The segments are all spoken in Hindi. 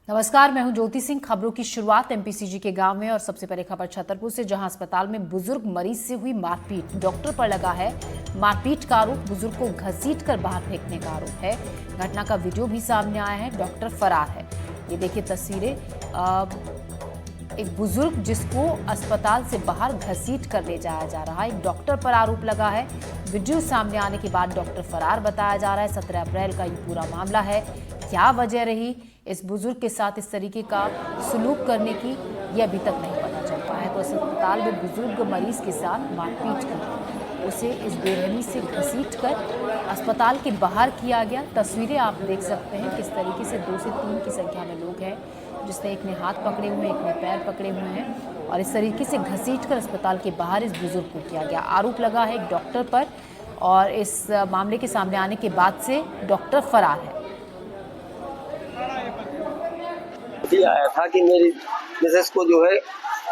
नमस्कार, मैं हूं ज्योति सिंह। खबरों की शुरुआत एमपीसीजी के गांव में और सबसे पहले खबर छतरपुर से, जहां अस्पताल में बुजुर्ग मरीज से हुई मारपीट। डॉक्टर पर लगा है मारपीट का आरोप। बुजुर्ग को घसीट कर बाहर फेंकने का आरोप है। घटना का वीडियो भी सामने आया है। डॉक्टर फरार है। ये देखिए तस्वीरें। एक बुजुर्ग जिसको अस्पताल से बाहर घसीट कर ले जाया जा रहा है। एक डॉक्टर पर आरोप लगा है। वीडियो सामने आने के बाद डॉक्टर फरार बताया जा रहा है। 17 अप्रैल का ये पूरा मामला है। क्या वजह रही इस बुजुर्ग के साथ इस तरीके का सलूक करने की, ये अभी तक नहीं पता चल पाया है। तो अस्पताल में बुजुर्ग मरीज के साथ मारपीट कर उसे इस बेरहमी से घसीट कर अस्पताल के बाहर किया गया। तस्वीरें आप देख सकते हैं किस तरीके से 2 से 3 की संख्या में लोग हैं, जिसने एक ने हाथ पकड़े हुए हैं, एक ने पैर पकड़े हुए हैं, और इस तरीके से घसीट कर अस्पताल के बाहर इस बुजुर्ग को किया गया। आरोप लगा है एक डॉक्टर पर, और इस मामले के सामने आने के बाद से डॉक्टर फरार है। आया था कि मेरी मिसेस को जो है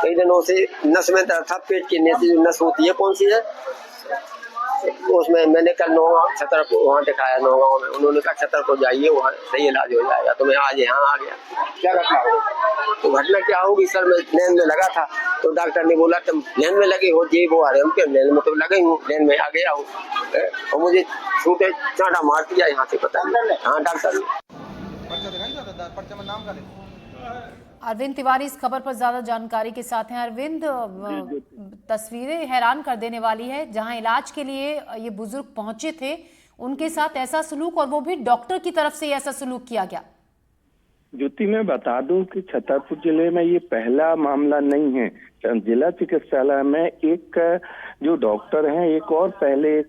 कई दिनों से नस में दर्द था। पेट की नीचे जो नस होती है, कौन सी है, उसमें मैंने कल नौगांव छतर को वहाँ दिखाया। नौगांव में उन्होंने कहा छतर को जाइए, वहाँ सही इलाज हो जाएगा। तो मैं आज यहाँ आ गया। क्या घटना होगी? तो घटना क्या होगी सर, मैं लेन में लगा था तो डॉक्टर ने बोला तुम लेन में लगे हो, जी वो आ रहे, हम क्या लेन में तो लगे हूँ, लेन में आ गया हूँ और मुझे छूटे चांटा मार दिया यहाँ से। पता नहीं। हाँ डॉक्टर अरविंद तिवारी इस खबर पर ज्यादा जानकारी के साथ हैं। अरविंद, तस्वीरें हैरान कर देने वाली है। जहां इलाज के लिए ये बुजुर्ग पहुंचे थे, उनके साथ ऐसा सलूक, और वो भी डॉक्टर की तरफ से ऐसा सलूक किया गया। ज्योति, मैं बता दूं कि छतरपुर जिले में ये पहला मामला नहीं है। जिला चिकित्सालय में एक जो डॉक्टर हैं, एक और पहले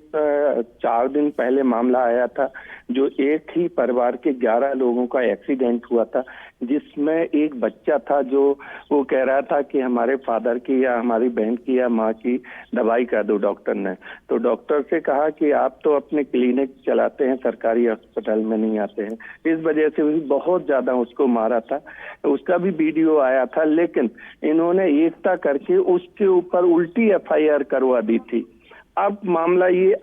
4 दिन पहले मामला आया था, जो एक ही परिवार के 11 लोगों का एक्सीडेंट हुआ था, जिसमें एक बच्चा था जो वो कह रहा था कि हमारे फादर की या हमारी बहन की या माँ की दवाई कर दो डॉक्टर ने। तो डॉक्टर से कहा कि आप तो अपने क्लिनिक चलाते हैं, सरकारी अस्पताल में नहीं आते हैं। इस वजह से भी बहुत ज्यादा उसको मारा था। उसका भी वीडियो आया था, लेकिन इन्होंने एकता करके उसके ऊपर उल्टी एफआईआर करवा दी थी। अब मामला ये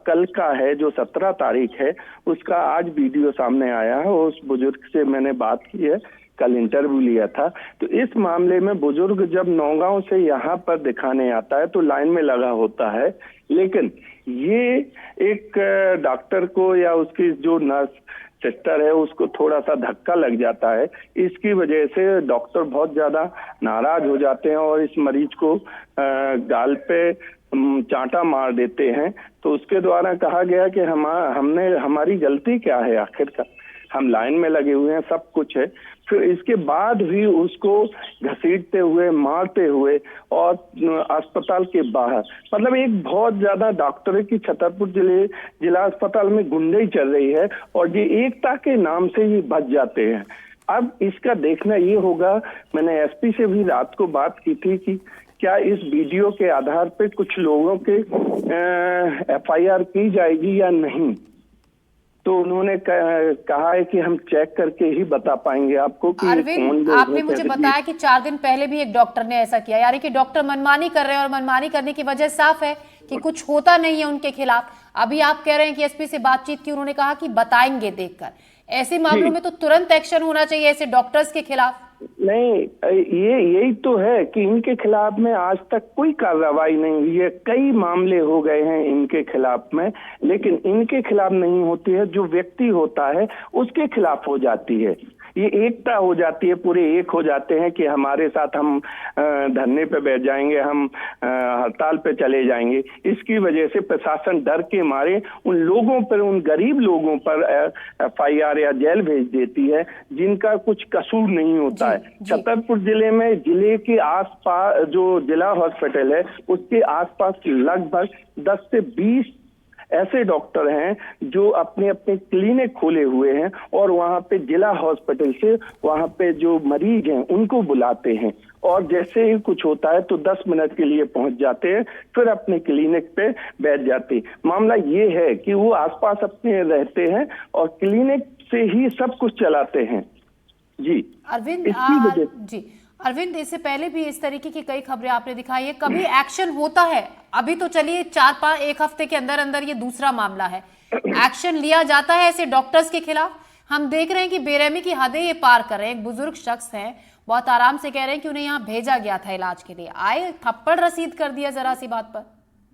कल का है, जो 17 तारीख है, उसका आज वीडियो सामने आया है। उस बुजुर्ग से मैंने बात की है, कल इंटरव्यू लिया था। तो इस मामले में बुजुर्ग जब नौगांव से यहाँ पर दिखाने आता है तो लाइन में लगा होता है, लेकिन ये एक डॉक्टर को या उसकी जो नर्स सिस्टर है उसको थोड़ा सा धक्का लग जाता है। इसकी वजह से डॉक्टर बहुत ज्यादा नाराज हो जाते हैं और इस मरीज को गाल पे चांटा मार देते हैं। तो उसके द्वारा कहा गया कि हमारी गलती क्या है, आखिरकार हम लाइन में लगे हुए हैं, सब कुछ है। फिर इसके बाद भी उसको घसीटते हुए, मारते हुए और अस्पताल के बाहर, मतलब एक बहुत ज्यादा डॉक्टर की छतरपुर जिला अस्पताल में गुंडई चल रही है, और ये एकता के नाम से ये बच जाते हैं। अब इसका देखना ये होगा, मैंने एसपी से भी रात को बात की थी कि क्या इस वीडियो के आधार पे कुछ लोगों के एफआईआर की जाएगी या नहीं। तो उन्होंने कहा है कि हम चेक करके ही बता पाएंगे आपको कि अरविंद, आपने मुझे बताया कि 4 दिन पहले भी एक डॉक्टर ने ऐसा किया, यानी कि डॉक्टर मनमानी कर रहे हैं, और मनमानी करने की वजह साफ है कि कुछ होता नहीं है उनके खिलाफ। अभी आप कह रहे हैं कि एसपी से बातचीत की, उन्होंने कहा कि बताएंगे देखकर। ऐसे मामलों में तो तुरंत एक्शन होना चाहिए ऐसे डॉक्टर्स के खिलाफ। नहीं, यही तो है कि इनके खिलाफ में आज तक कोई कार्रवाई नहीं हुई है। कई मामले हो गए हैं इनके खिलाफ में, लेकिन इनके खिलाफ नहीं होती है। जो व्यक्ति होता है उसके खिलाफ हो जाती है। ये एकता हो जाती है, पूरे एक हो जाते हैं कि हमारे साथ हम धरने पे बैठ जाएंगे, हम हड़ताल पे चले जाएंगे। इसकी वजह से प्रशासन डर के मारे उन लोगों पर, उन गरीब लोगों पर एफआईआर या जेल भेज देती है जिनका कुछ कसूर नहीं होता है। छतरपुर जिले में, जिले के आसपास जो जिला हॉस्पिटल है उसके आसपास लगभग 10 से 20 ऐसे डॉक्टर हैं जो अपने अपने क्लिनिक खोले हुए हैं, और वहां पे जिला हॉस्पिटल से वहां पे जो मरीज हैं उनको बुलाते हैं, और जैसे ही कुछ होता है तो 10 मिनट के लिए पहुंच जाते हैं, फिर अपने क्लिनिक पे बैठ जाते हैं। मामला ये है कि वो आसपास अपने रहते हैं और क्लिनिक से ही सब कुछ चलाते हैं। जी अरविंद, इससे पहले भी इस तरीके की कई खबरें आपने दिखाई है, कभी एक्शन होता है? अभी तो चलिए 4-5 एक हफ्ते के अंदर अंदर ये दूसरा मामला है, एक्शन लिया जाता है ऐसे डॉक्टर्स के खिलाफ? हम देख रहे हैं कि बेरहमी की हदें ये पार कर रहे हैं। एक बुजुर्ग शख्स हैं, बहुत आराम से कह रहे हैं कि उन्हें यहाँ भेजा गया था इलाज के लिए, आए थप्पड़ रसीद कर दिया जरा सी बात पर।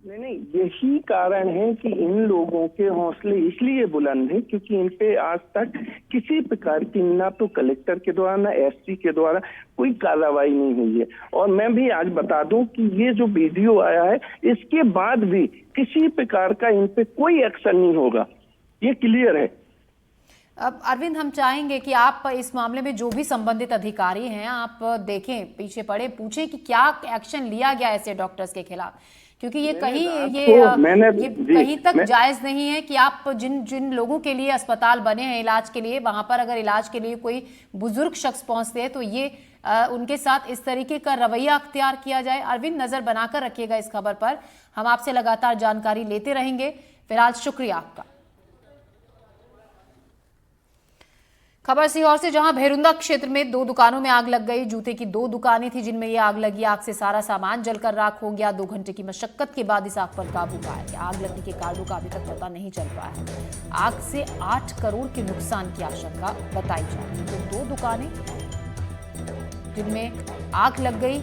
नहीं, यही कारण है कि इन लोगों के हौसले इसलिए बुलंद हैं क्योंकि इन पे आज तक किसी प्रकार की ना तो कलेक्टर के द्वारा ना एसपी के द्वारा कोई कार्रवाई नहीं हुई है। और मैं भी आज बता दूं कि ये जो वीडियो आया है इसके बाद भी किसी प्रकार का इन पे कोई एक्शन नहीं होगा, ये क्लियर है। अब अरविंद, हम चाहेंगे कि आप इस मामले में जो भी संबंधित अधिकारी हैं आप देखें, पीछे पड़े, पूछें कि क्या एक्शन लिया गया ऐसे डॉक्टर्स के खिलाफ, क्योंकि ये कहीं कहीं तक जायज नहीं है कि आप जिन लोगों के लिए अस्पताल बने हैं इलाज के लिए, वहां पर अगर इलाज के लिए कोई बुजुर्ग शख्स पहुंचते हैं तो ये उनके साथ इस तरीके का रवैया अख्तियार किया जाए। अरविंद, नजर बनाकर रखिएगा इस खबर पर, हम आपसे लगातार जानकारी लेते रहेंगे। फिलहाल शुक्रिया आपका। खबर सीहोर से, जहां भेरुंदा क्षेत्र में 2 दुकानों में आग लग गई। जूते की 2 दुकानें थी जिनमें ये आग लगी। आग से सारा सामान जलकर राख हो गया। 2 घंटे की मशक्कत के बाद इस आग पर काबू पाया गया। आग लगने के कारणों का अभी तक पता नहीं चल पाया है। आग से 8 करोड़ के नुकसान की आशंका बताई जा रही है। तो 2 दुकानें जिनमें आग लग गई।